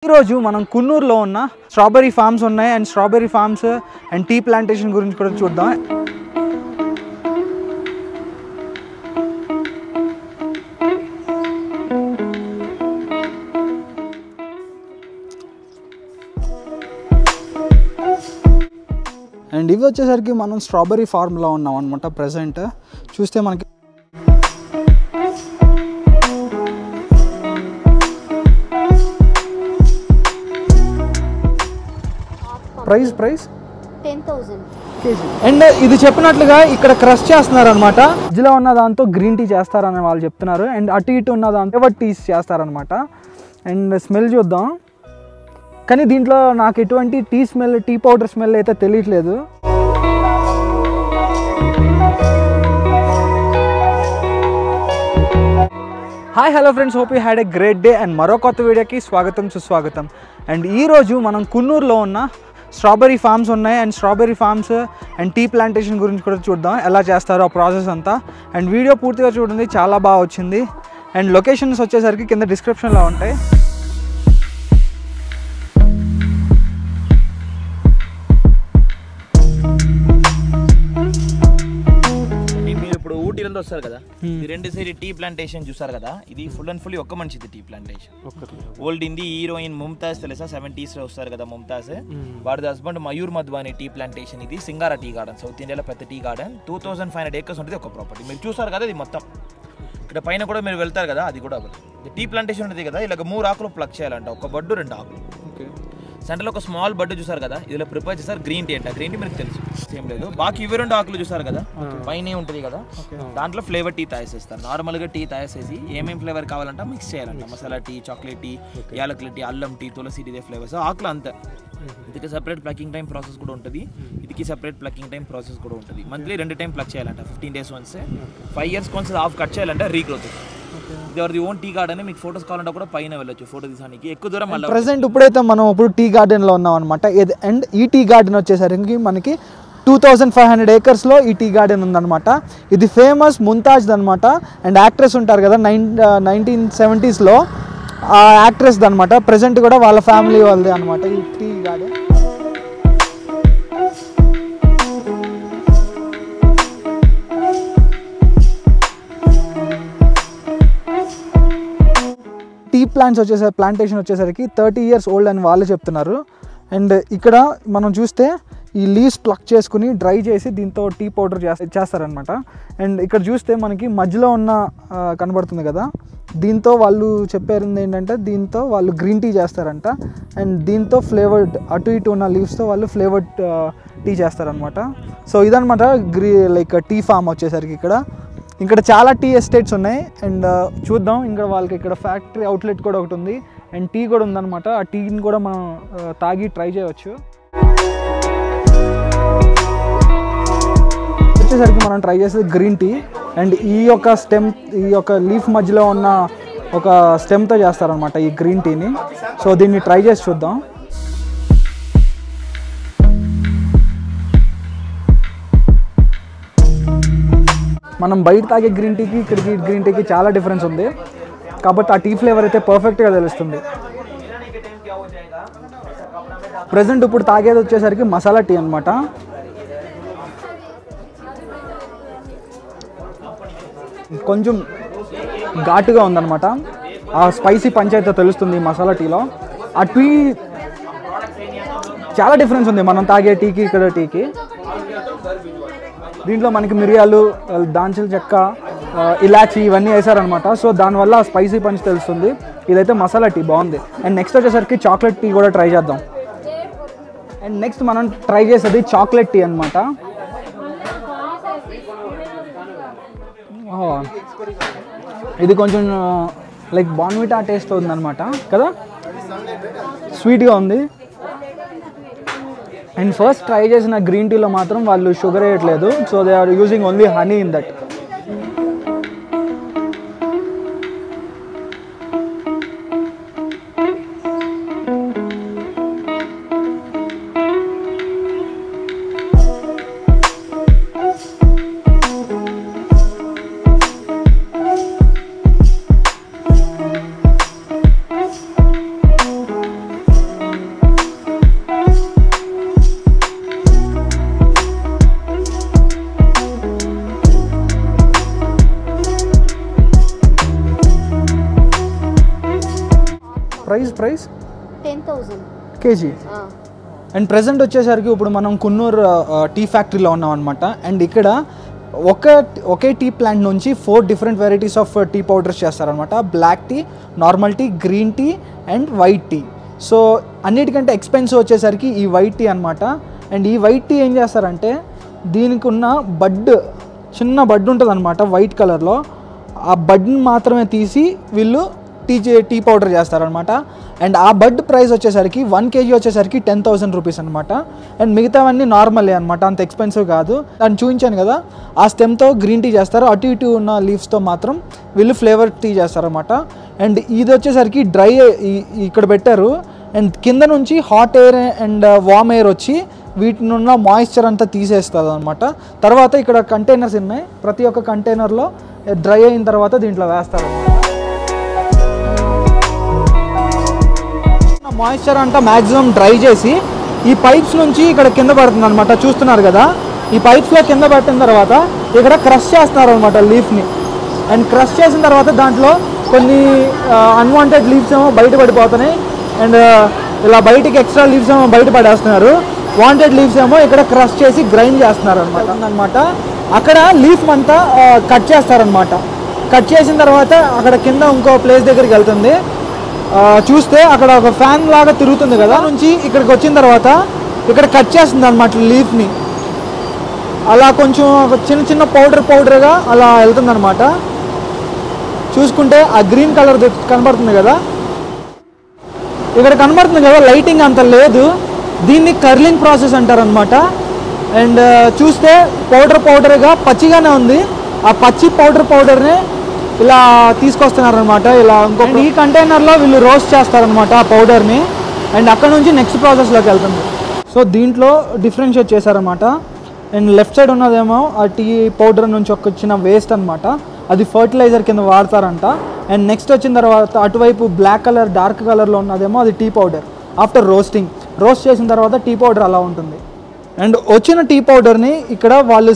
ఈరోజు మనం కున్నూరులో ఉన్న స్ట్రాబెర్రీ ఫార్మ్స్ ఉన్నాయి and strawberry farms and tea plantation గురించి కూడా చూద్దాం. అండ్ ఇవి వచ్చేసరికి మనం స్ట్రాబెర్రీ ఫార్మ్లో ఉన్నాం అనమాట. ప్రజెంట్ చూస్తే మనకి ప్రైస్ 10,000 కేజీ. అండ్ ఇది చెప్పినట్లుగా ఇక్కడ క్రష్ చేస్తున్నారు అనమాట. మధ్యలో ఉన్న దాంతో గ్రీన్ టీ చేస్తారని వాళ్ళు చెప్తున్నారు. అండ్ అటు ఇటు ఉన్న దాంతో ఎవర్ టీస్ చేస్తారనమాట. అండ్ స్మెల్ చూద్దాం. కానీ దీంట్లో నాకు ఎటువంటి టీ పౌడర్ స్మెల్ అయితే తెలియట్లేదు. Hi hello friends, hope you had a great day. And మరో కొత్త వీడియోకి స్వాగతం సుస్వాగతం. అండ్ ఈరోజు మనం కున్నూరులో ఉన్న స్ట్రాబెర్రీ ఫార్మ్స్ ఉన్నాయి and strawberry farms and tea plantation గురించి కూడా చూద్దాం, ఎలా చేస్తారో ఆ ప్రాసెస్ అంతా. అండ్ వీడియో పూర్తిగా చూడండి, చాలా బాగా వచ్చింది. అండ్ లొకేషన్స్ వచ్చేసరికి కింద డిస్క్రిప్షన్లో ఉంటాయి. ఊటీ నుంచి వస్తారు కదా, ఈ రెండు సైడ్ టీ ప్లాంటేషన్ చూసారు కదా, ఇది ఫుల్ అండ్ ఫుల్లీ ఒక్క మనిషిది tea plantation. Old Hindi heroine Mumtaz తెలుసా, 70s లో వస్తారు కదా ముమ్తాజ్, వాడి husband Mayur Madhvani tea plantation. ఇది సింగారా టీ గార్డెన్, సౌత్ ఇండియాలో పెద్ద టీ గార్డెన్. 2500 acres ఉంటుంది ఒక ప్రాపర్టీ. మీరు చూసారు కదా, ఇది మొత్తం ఇక్కడ పైన కూడా మీరు వెళ్తారు కదా, అది కూడా టీ ప్లాంటేషన్ ఉంటుంది కదా. ఇలాగ 3 ఆకులు ప్లగ్ చేయాలంట, ఒక బడ్డు 2 ఆకులు. సెంటర్లో ఒక స్మాల్ బడ్డు చూసారు కదా, ఇదిలో ప్రిపేర్ చేస్తారు గ్రీన్ టీ అంట. గ్రీన్ టీ మీకు తెలుసు, సేమ్ లేదు. బాకీ ఇవి 2 ఆకులు చూసారు కదా, పైన ఉంటుంది కదా, దాంట్లో ఫ్లేవర్ టీ తయారు చేస్తారు. నార్మల్గా టీ తయారు చేసి ఏమేమి ఫ్లేవర్ కావాలంటే మిక్స్ చేయాలంట. మసాలా టీ, చాక్లెట్ టీ, యాలకుల టీ, అల్లం టీ, తులసి టీ, ఇదే ఫ్లేవర్స్. ఆకులు అంతే. ఇదికి సెపరేట్ ప్లకింగ్ టైం ప్రాసెస్ కూడా ఉంటుంది, ఇదికి సెపరేట్ ప్లకింగ్ టైం ప్రాసెస్ కూడా ఉంటుంది. మంత్లీ 2 టైం ప్లక్ చేయాలంట, 15 days once. 5 years once of cut చేయాలంటే రీగ్రోత్. ఇది ఎవరిది ఓన్ టీ గార్డెన్. మీకు ఫోటోస్ కావాలంటే కూడా పైన వెళ్ళొచ్చు ఫోటో తీసానికి, ఎక్కువ దూరం. ప్రెసెంట్ ఇప్పుడైతే మనం ఇప్పుడు టీ గార్డెన్లో ఉన్నాం అనమాట. అండ్ ఈ టీ గార్డెన్ వచ్చేసరికి మనకి 2500 acresలో ఈ టీ గార్డెన్ ఉందన్నమాట. ఇది ఫేమస్ ముంతాజ్ అనమాట. అండ్ యాక్ట్రెస్ ఉంటారు కదా 1970sలో, ఆ యాక్ట్రెస్ అనమాట. ప్రెసెంట్ కూడా వాళ్ళ ఫ్యామిలీ వాళ్ళది అనమాట ఈ టీ గార్డెన్. టీ ప్లాంటేషన్ వచ్చేసరికి 30 years ఓల్డ్ అని వాళ్ళు చెప్తున్నారు. అండ్ ఇక్కడ మనం చూస్తే ఈ లీవ్స్ ప్లక్ చేసుకుని డ్రై చేసి దీంతో టీ పౌడర్ చేస్తారనమాట. అండ్ ఇక్కడ చూస్తే మనకి మధ్యలో ఉన్న కనబడుతుంది కదా, దీంతో వాళ్ళు చెప్పారు ఏంటంటే దీంతో వాళ్ళు గ్రీన్ టీ చేస్తారంట. అండ్ దీంతో ఫ్లేవర్డ్ అటు ఇటు ఉన్న లీవ్స్తో వాళ్ళు ఫ్లేవర్డ్ టీ చేస్తారనమాట. సో ఇదనమాట లైక్ టీ ఫామ్ వచ్చేసరికి. ఇక్కడ చాలా టీ ఎస్టేట్స్ ఉన్నాయి. అండ్ చూద్దాం, ఇంకా వాళ్ళకి ఇక్కడ ఫ్యాక్టరీ అవుట్లెట్ కూడా ఒకటి ఉంది అండ్ టీ కూడా ఉందన్నమాట. ఆ టీని కూడా మనం తాగి ట్రై చేయవచ్చు. వచ్చేసరికి మనం ట్రై చేసేది గ్రీన్ టీ. అండ్ ఈ యొక్క లీఫ్ మధ్యలో ఉన్న ఒక స్టెమ్తో చేస్తారనమాట ఈ గ్రీన్ టీని. సో దీన్ని ట్రై చేసి చూద్దాం. మనం బయట తాగే గ్రీన్ టీకి ఇక్కడికి గ్రీన్ టీకి చాలా డిఫరెన్స్ ఉంది, కాబట్టి ఆ టీ ఫ్లేవర్ అయితే పర్ఫెక్ట్గా తెలుస్తుంది. ప్రజెంట్ ఇప్పుడు తాగేది వచ్చేసరికి మసాలా టీ అనమాట. కొంచెం ఘాటుగా ఉందన్నమాట. ఆ స్పైసీ పంచ్ అయితే తెలుస్తుంది ఈ మసాలా టీలో. ఆ టీ చాలా డిఫరెన్స్ ఉంది మనం తాగే టీకి ఇక్కడ టీకి. దీంట్లో మనకి మిరియాలు, దాల్చిన చెక్క, ఇలాచి ఇవన్నీ వేసారనమాట. సో దానివల్ల స్పైసీ పంచ్ తెలుస్తుంది. ఇదైతే మసాలా టీ బాగుంది. అండ్ నెక్స్ట్ వచ్చేసరికి చాక్లెట్ టీ కూడా ట్రై చేద్దాం. అండ్ నెక్స్ట్ మనం ట్రై చేసేది చాక్లెట్ టీ అనమాట. ఇది కొంచెం లైక్ బార్న్విటా టేస్ట్ ఉందన్నమాట కదా, స్వీట్గా ఉంది. అండ్ ఫస్ట్ ట్రై చేసిన గ్రీన్ టీలో మాత్రం వాళ్ళు షుగర్ వేయట్లేదు. So they are using only honey in that. Price 10,000 KG. And present వచ్చేసరికి ఇప్పుడు మనం కున్నూరు టీ ఫ్యాక్టరీలో ఉన్నాం అనమాట. అండ్ ఇక్కడ ఒకే టీ ప్లాంట్ నుంచి 4 different varieties of tea powders చేస్తారనమాట. Black tea, normal tea, green tea and white tea. So అన్నిటికంటే ఎక్స్పెన్సివ్ వచ్చేసరికి ఈ వైట్ టీ అనమాట. అండ్ ఈ వైట్ టీ ఏం చేస్తారంటే దీనికి ఉన్న చిన్న బడ్ ఉంటుంది అనమాట వైట్ కలర్లో. ఆ బడ్ని మాత్రమే తీసి వీళ్ళు టీ పౌడర్ చేస్తారనమాట. అండ్ ఆ బడ్ ప్రైస్ వచ్చేసరికి 1 kg వచ్చేసరికి 10,000 రూపీస్ అనమాట. అండ్ మిగతావన్నీ నార్మలే అనమాట, అంత ఎక్స్పెన్సివ్ కాదు. దాన్ని చూపించాను కదా, ఆ స్టెమ్తో గ్రీన్ టీ చేస్తారు, అటు ఇటు ఉన్న లీవ్స్తో మాత్రం వీళ్ళు ఫ్లేవర్ టీ చేస్తారనమాట. అండ్ ఇది వచ్చేసరికి డ్రై ఇక్కడ పెట్టారు. అండ్ కింద నుంచి hot air and warm air వచ్చి వీటిని ఉన్న మాయిశ్చర్ అంతా తీసేస్తుంది అనమాట. తర్వాత ఇక్కడ కంటైనర్స్ ఉన్నాయి, ప్రతి ఒక్క కంటైనర్లో డ్రై అయిన తర్వాత దీంట్లో వేస్తారు. మాయిశ్చర్ అంతా మ్యాక్సిమం డ్రై చేసి ఈ పైప్స్ నుంచి ఇక్కడ కింద పడుతుంది అనమాట. చూస్తున్నారు కదా, ఈ పైప్స్లో కింద పట్టిన తర్వాత ఇక్కడ క్రష్ చేస్తున్నారు అనమాట లీఫ్ని. అండ్ క్రష్ చేసిన తర్వాత దాంట్లో కొన్ని అన్వాంటెడ్ లీవ్స్ ఏమో బయట పడిపోతున్నాయి. అండ్ ఇలా బయటికి ఎక్స్ట్రా లీవ్స్ ఏమో బయట పడేస్తున్నారు. వాంటెడ్ లీవ్స్ ఏమో ఇక్కడ క్రష్ చేసి గ్రైండ్ చేస్తున్నారు అనమాట. అక్కడ లీఫ్ అంతా కట్ చేస్తారనమాట. కట్ చేసిన తర్వాత అక్కడ కింద ఇంకో ప్లేస్ దగ్గరికి వెళ్తుంది. చూస్తే అక్కడ ఒక ఫ్యాన్ లాగా తిరుగుతుంది కదా, నుంచి ఇక్కడికి వచ్చిన తర్వాత ఇక్కడ కట్ చేస్తుంది అనమాట లీఫ్ని. అలా కొంచెం చిన్న చిన్న పౌడర్గా అలా వెళ్తుంది అనమాట. చూసుకుంటే ఆ గ్రీన్ కలర్ కనబడుతుంది కదా, ఇక్కడ కనబడుతుంది కదా, లైటింగ్ అంత లేదు. దీన్ని కర్లింగ్ ప్రాసెస్ అంటారనమాట. అండ్ చూస్తే పౌడర్గా పచ్చిగానే ఉంది. ఆ పచ్చి పౌడర్ని ఇలా తీసుకొస్తున్నారనమాట. ఇలా ఇంకొక ఈ కంటైనర్లో వీళ్ళు రోస్ట్ చేస్తారనమాట ఆ పౌడర్ని. అండ్ అక్కడ నుంచి నెక్స్ట్ ప్రాసెస్లోకి వెళ్తుంది. సో దీంట్లో డిఫరెన్షియేట్ చేశారనమాట. అండ్ లెఫ్ట్ సైడ్ ఉన్నదేమో ఆ టీ పౌడర్ నుంచి వచ్చిన వేస్ట్ అనమాట, అది ఫర్టిలైజర్ కింద వాడతారంట. అండ్ నెక్స్ట్ వచ్చిన తర్వాత అటువైపు బ్లాక్ కలర్ డార్క్ కలర్లో ఉన్నదేమో అది టీ పౌడర్. ఆఫ్టర్ రోస్ట్ చేసిన తర్వాత టీ పౌడర్ అలా ఉంటుంది. అండ్ వచ్చిన టీ పౌడర్ని ఇక్కడ వాళ్ళు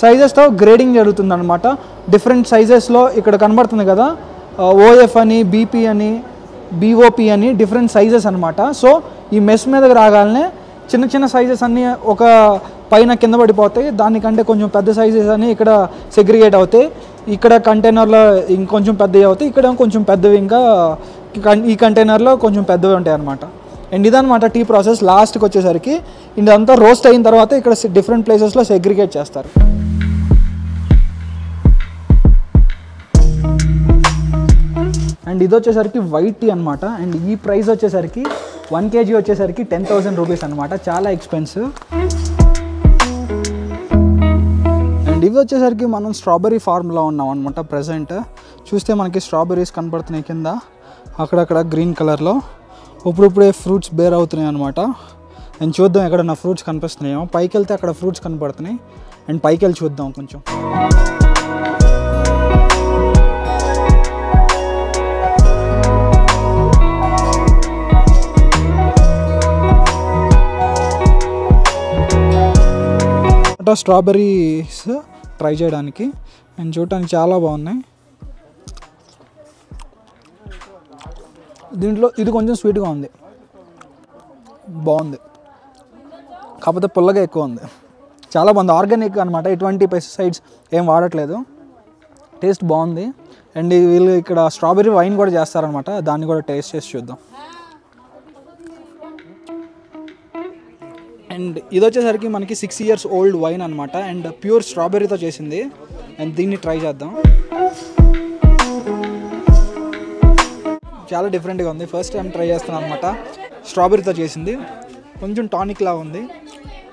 సైజెస్తో గ్రేడింగ్ జరుగుతుంది అనమాట. డిఫరెంట్ సైజెస్లో ఇక్కడ కనబడుతుంది కదా, ఓఎఫ్ అని, బీపీ అని, బీఓపి అని డిఫరెంట్ సైజెస్ అనమాట. సో ఈ మెస్ మీదకి రాగానే చిన్న సైజెస్ అన్నీ ఒక పైన కింద పడిపోతాయి. దానికంటే కొంచెం పెద్ద సైజెస్ అని ఇక్కడ సెగ్రిగేట్ అవుతాయి. ఇక్కడ కంటైనర్లో ఇంకొంచెం పెద్దవి అవుతాయి, ఇక్కడ కొంచెం పెద్దవి, ఇంకా ఈ కంటైనర్లో కొంచెం పెద్దవి ఉంటాయి అనమాట. అండ్ ఇదనమాట టీ ప్రాసెస్. లాస్ట్కి వచ్చేసరికి ఇదంతా రోస్ట్ అయిన తర్వాత ఇక్కడ డిఫరెంట్ ప్లేసెస్లో సెగ్రిగేట్ చేస్తారు. అండ్ ఇది వచ్చేసరికి వైట్ టీ అనమాట. అండ్ ఈ ప్రైస్ వచ్చేసరికి 1 kg వచ్చేసరికి 10,000 రూపీస్ అనమాట, చాలా ఎక్స్పెన్సివ్. అండ్ ఇవి వచ్చేసరికి మనం స్ట్రాబెర్రీ ఫార్మ్లో ఉన్నాం అనమాట. ప్రజెంట్ చూస్తే మనకి స్ట్రాబెర్రీస్ కనపడుతున్నాయి కింద, అక్కడక్కడ గ్రీన్ కలర్లో. ఇప్పుడే ఫ్రూట్స్ బేర్ అవుతున్నాయి అనమాట. అండ్ చూద్దాం ఎక్కడన్నా ఫ్రూట్స్ కనిపిస్తున్నాయేమో. పైకి వెళ్తే అక్కడ ఫ్రూట్స్ కనపడుతున్నాయి. అండ్ పైకి వెళ్ళి చూద్దాం కొంచెం. స్ట్రాబెర్రీస్ ట్రై చేయడానికి అండ్ చూడటానికి చాలా బాగున్నాయి. దీంట్లో ఇది కొంచెం స్వీట్గా ఉంది, బాగుంది, కాకపోతే పుల్లగా ఎక్కువ ఉంది. చాలా బాగుంది, ఆర్గానిక్ అనమాట, ఎటువంటి పెస్టిసైడ్స్ ఏం వాడట్లేదు. టేస్ట్ బాగుంది. అండ్ వీళ్ళు ఇక్కడ స్ట్రాబెర్రీ వైన్ కూడా చేస్తారనమాట, దాన్ని కూడా టేస్ట్ చేసి చూద్దాం. అండ్ ఇది వచ్చేసరికి మనకి 6 years old వైన్ అనమాట. అండ్ ప్యూర్ స్ట్రాబెర్రీతో చేసింది. అండ్ దీన్ని ట్రై చేద్దాం. చాలా డిఫరెంట్గా ఉంది, ఫస్ట్ టైం ట్రై చేస్తున్నాను అనమాట. స్ట్రాబెర్రీతో చేసింది, కొంచెం టానిక్లా ఉంది,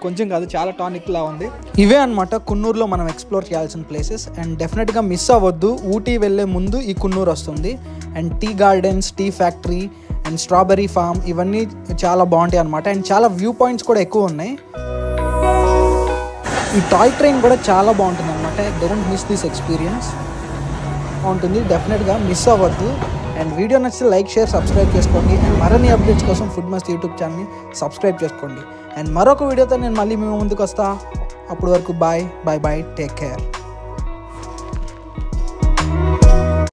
కొంచెం కాదు చాలా టానిక్లా ఉంది. ఇవే అనమాట కున్నూరులో మనం ఎక్స్ప్లోర్ చేయాల్సిన ప్లేసెస్. అండ్ డెఫినెట్గా మిస్ అవ్వద్దు, ఊటీ వెళ్ళే ముందు ఈ కున్నూరు వస్తుంది. And tea gardens, tea factory and strawberry farm ఇవన్నీ చాలా బాగుంటాయి అనమాట. అండ్ చాలా వ్యూ పాయింట్స్ కూడా ఎక్కువ ఉన్నాయి. ఈ టాయ్ ట్రైన్ కూడా చాలా బాగుంటుంది అనమాట. డోంట్ మిస్ దిస్ ఎక్స్పీరియన్స్, బాగుంటుంది, డెఫినెట్గా మిస్ అవ్వద్దు. అండ్ వీడియో నచ్చితే లైక్, షేర్, సబ్స్క్రైబ్ చేసుకోండి. అండ్ మరిన్ని అప్డేట్స్ కోసం ఫుడ్ మస్త్ యూట్యూబ్ ఛానల్ని సబ్స్క్రైబ్ చేసుకోండి. అండ్ మరొక వీడియోతో నేను మళ్ళీ మీ ముందుకు వస్తా. అప్పటి వరకు బాయ్, టేక్ కేర్.